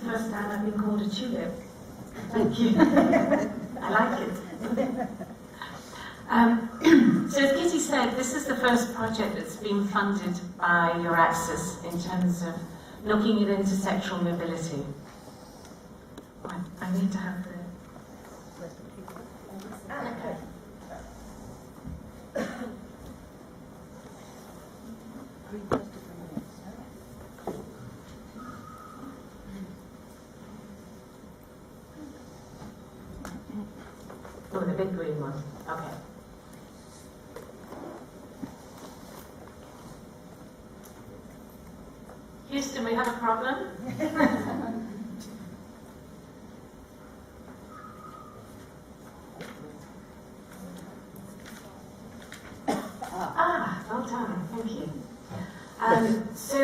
the first time I've been called a tulip. Thank you. I like it. So as Kitty said, this is the first project that's been funded by EURAXESS in terms of looking at intersectoral mobility. I need to have the... Okay. Oh, the big green one. Okay. Houston, we have a problem? Well done, thank you. So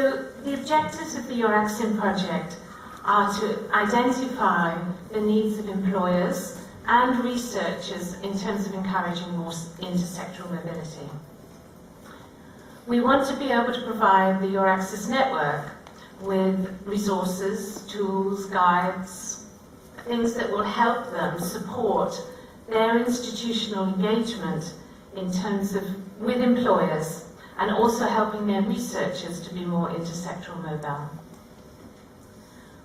the objectives of the EURAXESS project are to identify the needs of employers and researchers in terms of encouraging more intersectoral mobility. We want to be able to provide the EURAXESS network with resources, tools, guides, things that will help them support their institutional engagement in terms of with employers, and also helping their researchers to be more intersectoral mobile.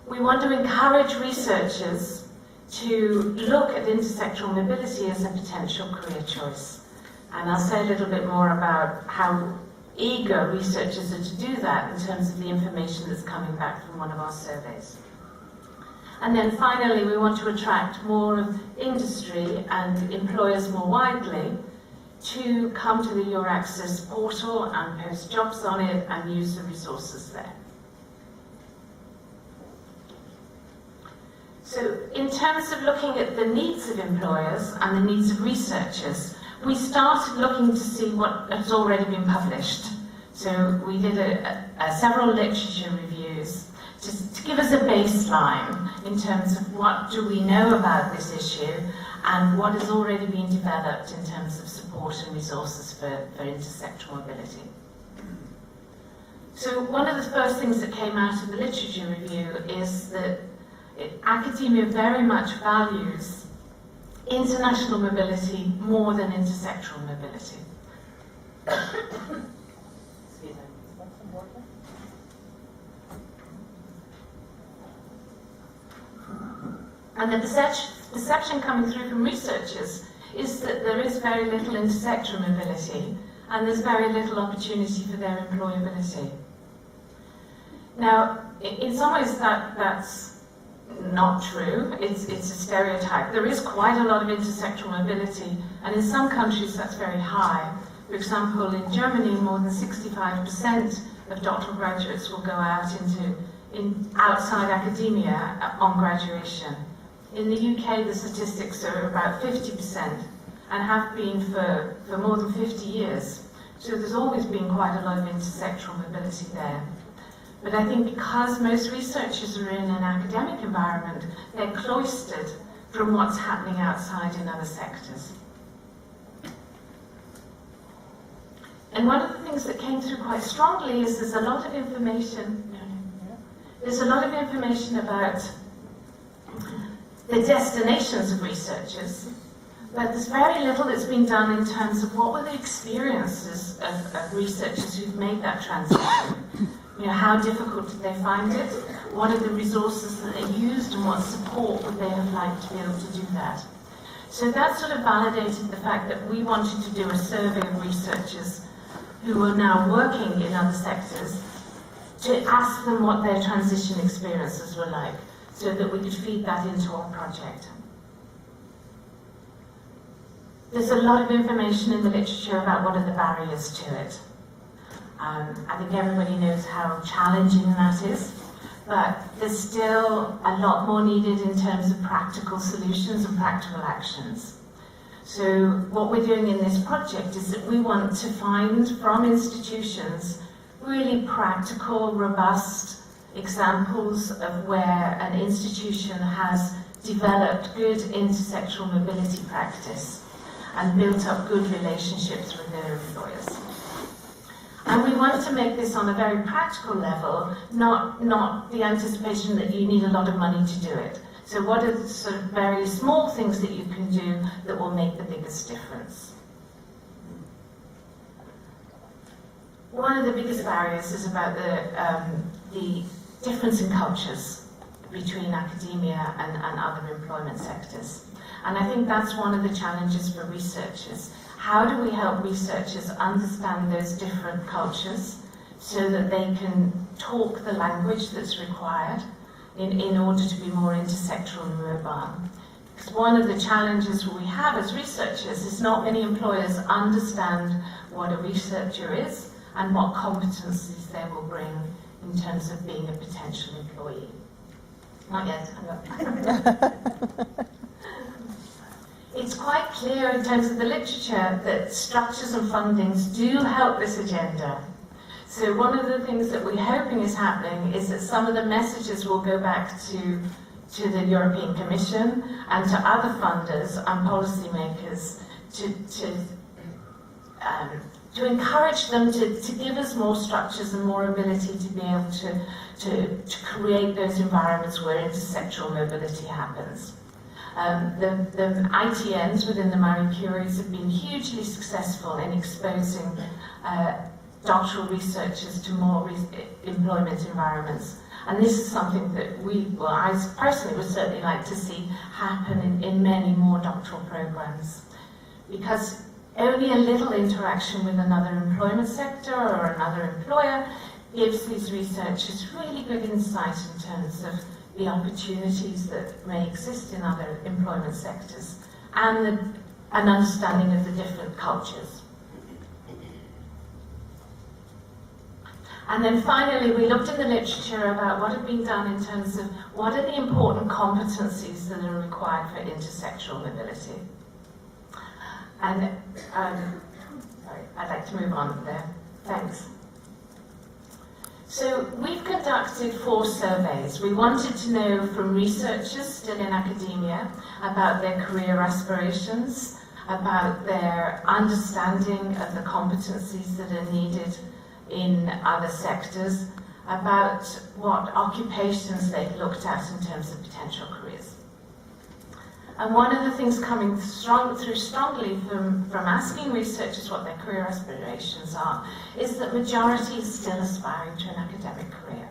We want to encourage researchers to look at intersectoral mobility as a potential career choice. And I'll say a little bit more about how eager researchers are to do that in terms of the information that's coming back from one of our surveys. And then finally, we want to attract more of industry and employers more widely to come to the EURAXESS portal and post jobs on it and use the resources there. So in terms of looking at the needs of employers and the needs of researchers, we started looking to see what has already been published. So we did several literature reviews to give us a baseline in terms of what do we know about this issue and what has already been developed in terms of support and resources for intersectoral mobility. So one of the first things that came out of the literature review is that academia very much values international mobility more than intersectoral mobility. Excuse me. And the perception coming through from researchers is that there is very little intersectoral mobility and there's very little opportunity for their employability. Now, in some ways that's not true. It's a stereotype. There is quite a lot of intersectoral mobility, and in some countries that's very high. For example, in Germany, more than 65% of doctoral graduates will go out outside academia on graduation. In the UK, the statistics are about 50% and have been for more than 50 years. So there's always been quite a lot of intersectoral mobility there. But I think because most researchers are in an academic environment, they're cloistered from what's happening outside in other sectors. And one of the things that came through quite strongly is there's a lot of information. There's a lot of information about the destinations of researchers, but there's very little that's been done in terms of what were the experiences of researchers who've made that transition. You know, how difficult did they find it? What are the resources that they used, and what support would they have liked to be able to do that? So that sort of validated the fact that we wanted to do a survey of researchers who are now working in other sectors to ask them what their transition experiences were like, so that we could feed that into our project. There's a lot of information in the literature about what are the barriers to it. I think everybody knows how challenging that is, but there's still a lot more needed in terms of practical solutions and practical actions. So what we're doing in this project is that we want to find from institutions really practical, robust examples of where an institution has developed good intersectoral mobility practice and built up good relationships with their employers. And we want to make this on a very practical level, not the anticipation that you need a lot of money to do it. So what are the sort of very small things that you can do that will make the biggest difference? One of the biggest barriers is about the difference in cultures between academia and other employment sectors. And I think that's one of the challenges for researchers. How do we help researchers understand those different cultures so that they can talk the language that's required in order to be more intersectoral and mobile? Because one of the challenges we have as researchers is not many employers understand what a researcher is and what competencies they will bring in terms of being a potential employee. Not yet. It's quite clear in terms of the literature that structures and fundings do help this agenda. So one of the things that we're hoping is happening is that some of the messages will go back to the European Commission and to other funders and policymakers to encourage them to give us more structures and more ability to be able to create those environments where intersectoral mobility happens. The ITNs within the Marie Curies have been hugely successful in exposing doctoral researchers to more employment environments. And this is something that I personally would certainly like to see happen in many more doctoral programs. Because only a little interaction with another employment sector or another employer gives these researchers really good insight in terms of the opportunities that may exist in other employment sectors and an understanding of the different cultures. And then finally, we looked in the literature about what had been done in terms of what are the important competencies that are required for intersectoral mobility. And sorry, I'd like to move on there. Thanks. So we've conducted 4 surveys. We wanted to know from researchers still in academia about their career aspirations, about their understanding of the competencies that are needed in other sectors, about what occupations they've looked at in terms of potential careers. And one of the things coming through strongly from asking researchers what their career aspirations are is that majority is still aspiring to an academic career.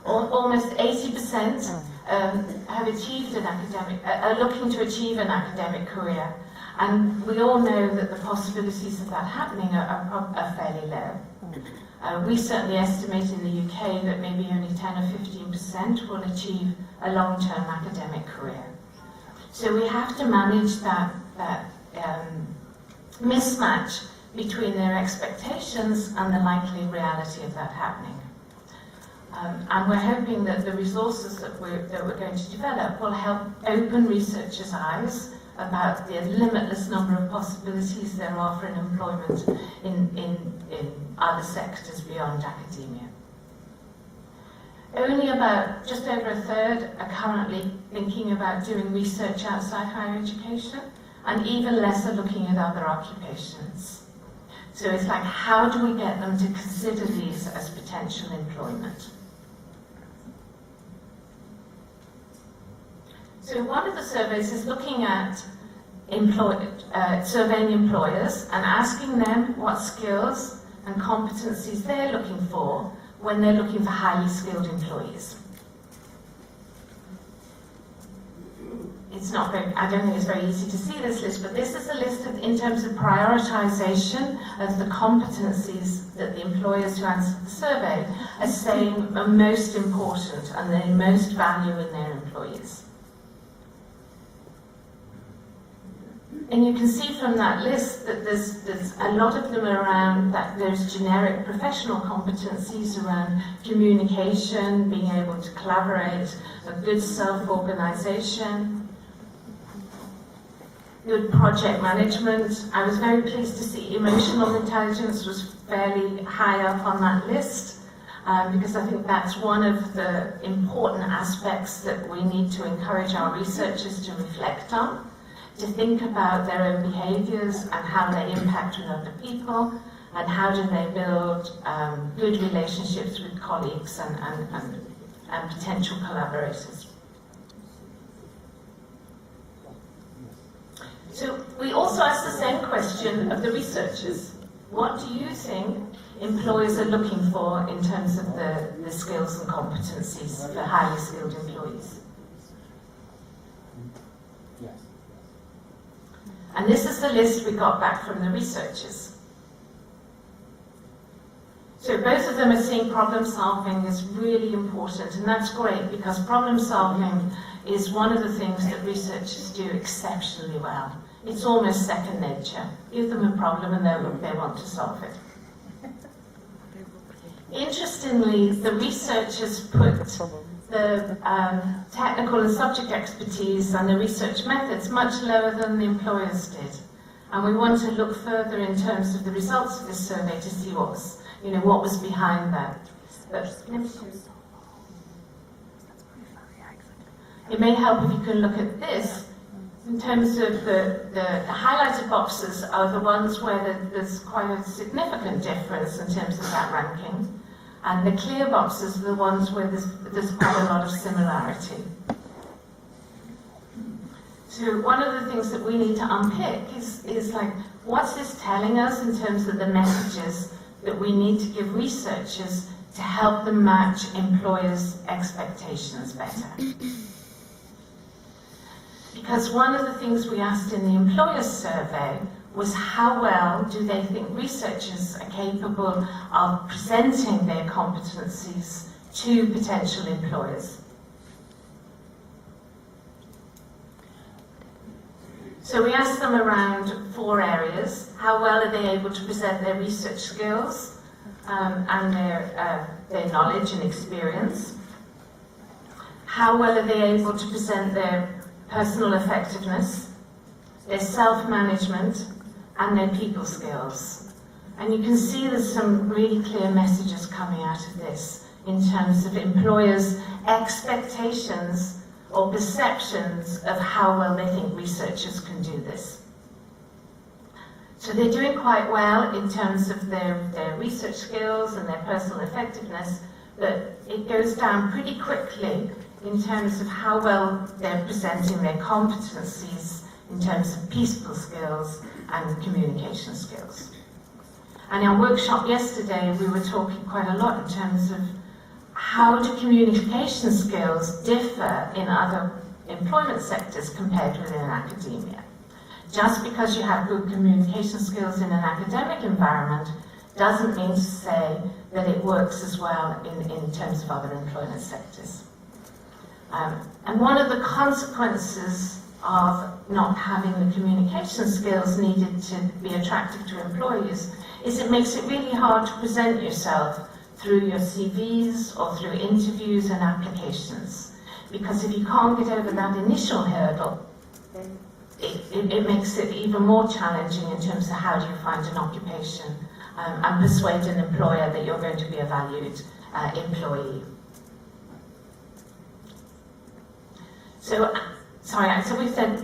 Almost 80% have achieved an are looking to achieve an academic career. And we all know that the possibilities of that happening are fairly low. We certainly estimate in the UK that maybe only 10 or 15% will achieve a long-term academic career. So we have to manage that mismatch between their expectations and the likely reality of that happening. And we're hoping that the resources that we're going to develop will help open researchers' eyes about the limitless number of possibilities there are for employment in other sectors beyond academia. Only about just over a third are currently thinking about doing research outside higher education, and even less are looking at other occupations. So it's like, how do we get them to consider these as potential employment? So one of the surveys is looking at surveying employers and asking them what skills and competencies they're looking for when they're looking for highly skilled employees. It's not very, I don't think it's very easy to see this list, but this is a list in terms of prioritization of the competencies that the employers who answered the survey are saying are most important and they most value in their employees. And you can see from that list that there's a lot of them around that there's generic professional competencies around communication, being able to collaborate, a good self-organization, good project management. I was very pleased to see emotional intelligence was fairly high up on that list, because I think that's one of the important aspects that we need to encourage our researchers to reflect on, to think about their own behaviours and how they impact on other people, and how do they build good relationships with colleagues and potential collaborators. So we also asked the same question of the researchers. What do you think employers are looking for in terms of the skills and competencies for highly skilled employees? And this is the list we got back from the researchers. So both of them are seeing problem solving is really important, and that's great because problem solving is one of the things that researchers do exceptionally well. It's almost second nature. Give them a problem and they want to solve it. Interestingly, the researchers put the technical and subject expertise and the research methods much lower than the employers did. And we want to look further in terms of the results of this survey to see what was behind that. It may help if you can look at this. In terms of the highlighted boxes are the ones where there's quite a significant difference in terms of that ranking. And the clear boxes are the ones where there's quite a lot of similarity. So one of the things that we need to unpick is like, what's this telling us in terms of the messages that we need to give researchers to help them match employers' expectations better? Because one of the things we asked in the employers survey was how well do they think researchers are capable of presenting their competencies to potential employers. So we asked them around 4 areas. How well are they able to present their research skills and their knowledge and experience? How well are they able to present their personal effectiveness, their self-management, and their people skills? And you can see there's some really clear messages coming out of this in terms of employers' expectations or perceptions of how well they think researchers can do this. So they're doing quite well in terms of their research skills and their personal effectiveness, but it goes down pretty quickly in terms of how well they're presenting their competencies in terms of people skills and communication skills. And in our workshop yesterday, we were talking quite a lot in terms of how do communication skills differ in other employment sectors compared with in academia. Just because you have good communication skills in an academic environment doesn't mean to say that it works as well in terms of other employment sectors. And one of the consequences of not having the communication skills needed to be attractive to employers is it makes it really hard to present yourself through your CVs or through interviews and applications. Because if you can't get over that initial hurdle, it makes it even more challenging in terms of how do you find an occupation and persuade an employer that you're going to be a valued employee. So we said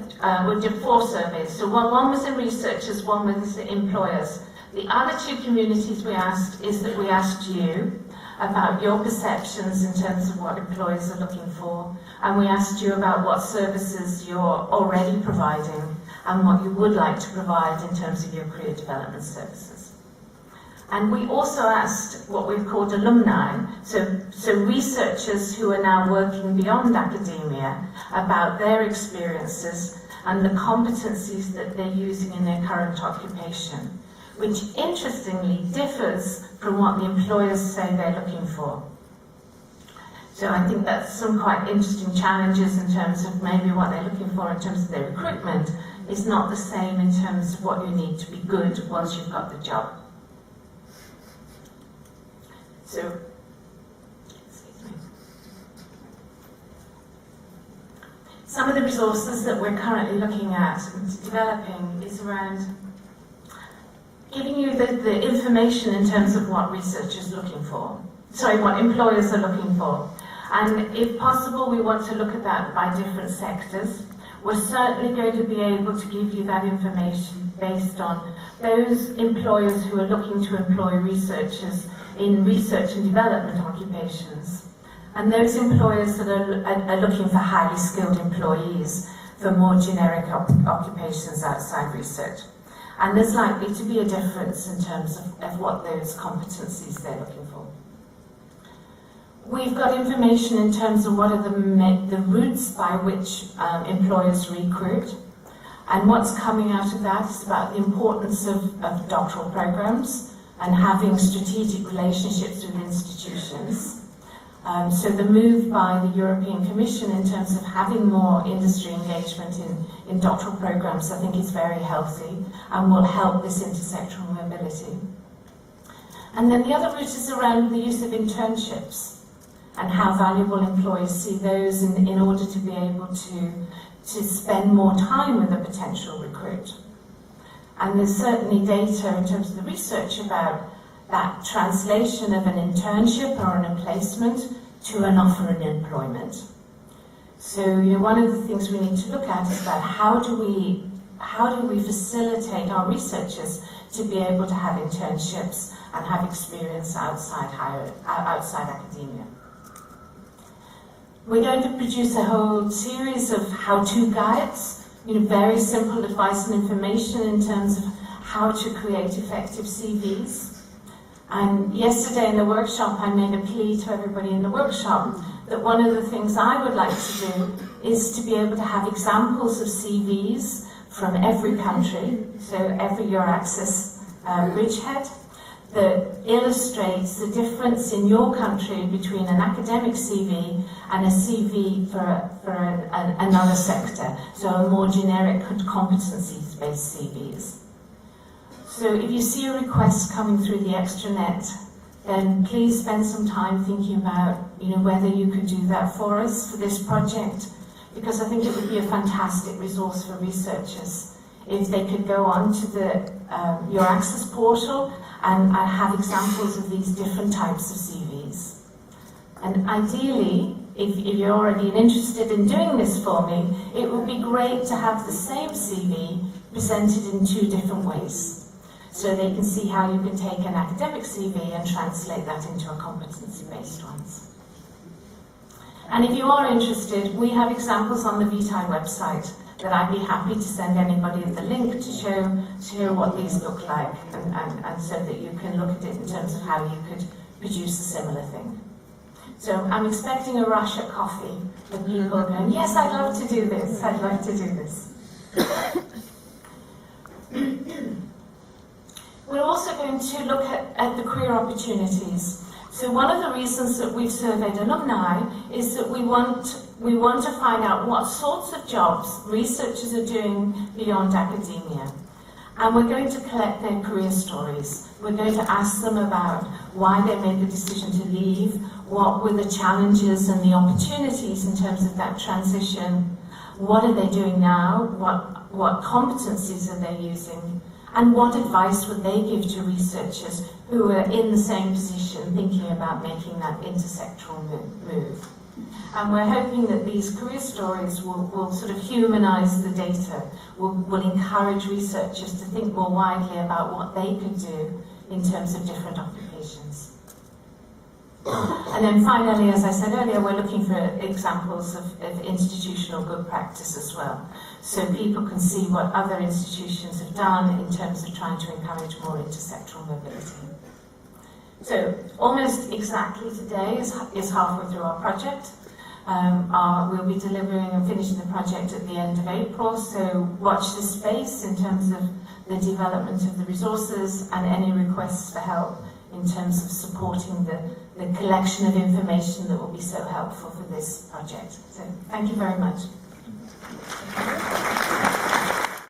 we did 4 surveys. So one was the researchers, one was the employers. The other 2 communities we asked is that we asked you about your perceptions in terms of what employers are looking for, and we asked you about what services you're already providing and what you would like to provide in terms of your career development services. And we also asked what we've called alumni, so researchers who are now working beyond academia, about their experiences and the competencies that they're using in their current occupation, which interestingly differs from what the employers say they're looking for. So I think that's some quite interesting challenges in terms of maybe what they're looking for in terms of their recruitment is not the same in terms of what you need to be good once you've got the job. So, excuse me. Some of the resources that we're currently looking at and developing is around giving you the information in terms of what researchers are looking for. Sorry, what employers are looking for. And if possible, we want to look at that by different sectors. We're certainly going to be able to give you that information based on those employers who are looking to employ researchers in research and development occupations, and those employers that are looking for highly skilled employees for more generic occupations outside research. And there's likely to be a difference in terms of what those competencies they're looking for. We've got information in terms of what are the routes by which employers recruit. And what's coming out of that is about the importance of doctoral programs and having strategic relationships with institutions. So the move by the European Commission in terms of having more industry engagement in doctoral programs, I think is very healthy and will help this intersectoral mobility. And then the other route is around the use of internships and how valuable employers see those in order to be able to spend more time with a potential recruit. And there's certainly data in terms of the research about that translation of an internship or an placement to an offer of employment. So, one of the things we need to look at is about how do we facilitate our researchers to be able to have internships and have experience outside academia. We're going to produce a whole series of how-to guides, very simple advice and information in terms of how to create effective CVs. And yesterday in the workshop, I made a plea to everybody in the workshop that one of the things I would like to do is to be able to have examples of CVs from every country, so every EURAXESS bridgehead, that illustrates the difference in your country between an academic CV and a CV for another sector, so a more generic competencies-based CVs. So if you see a request coming through the extranet, then please spend some time thinking about whether you could do that for us for this project, because I think it would be a fantastic resource for researchers if they could go on to the EURAXESS portal and have examples of these different types of CVs. And ideally, if you're already interested in doing this for me, it would be great to have the same CV presented in 2 different ways, so they can see how you can take an academic CV and translate that into a competency-based one. And if you are interested, we have examples on the VITAE website that I'd be happy to send anybody the link to show what these look like, and so that you can look at it in terms of how you could produce a similar thing. So I'm expecting a rush at coffee with people going, yes, I'd love to do this, I'd love to do this. We're also going to look at the career opportunities. So one of the reasons that we've surveyed alumni is that we want to find out what sorts of jobs researchers are doing beyond academia. And we're going to collect their career stories. We're going to ask them about why they made the decision to leave, what were the challenges and the opportunities in terms of that transition, what are they doing now, what competencies are they using, and what advice would they give to researchers who are in the same position thinking about making that intersectoral move. And we're hoping that these career stories will sort of humanize the data, will encourage researchers to think more widely about what they could do in terms of different occupations. And then finally, as I said earlier, we're looking for examples of institutional good practice as well, so people can see what other institutions have done in terms of trying to encourage more intersectoral mobility. So almost exactly today is halfway through our project. We'll be delivering and finishing the project at the end of April, so watch this space in terms of the development of the resources and any requests for help in terms of supporting the collection of information that will be so helpful for this project. So thank you very much.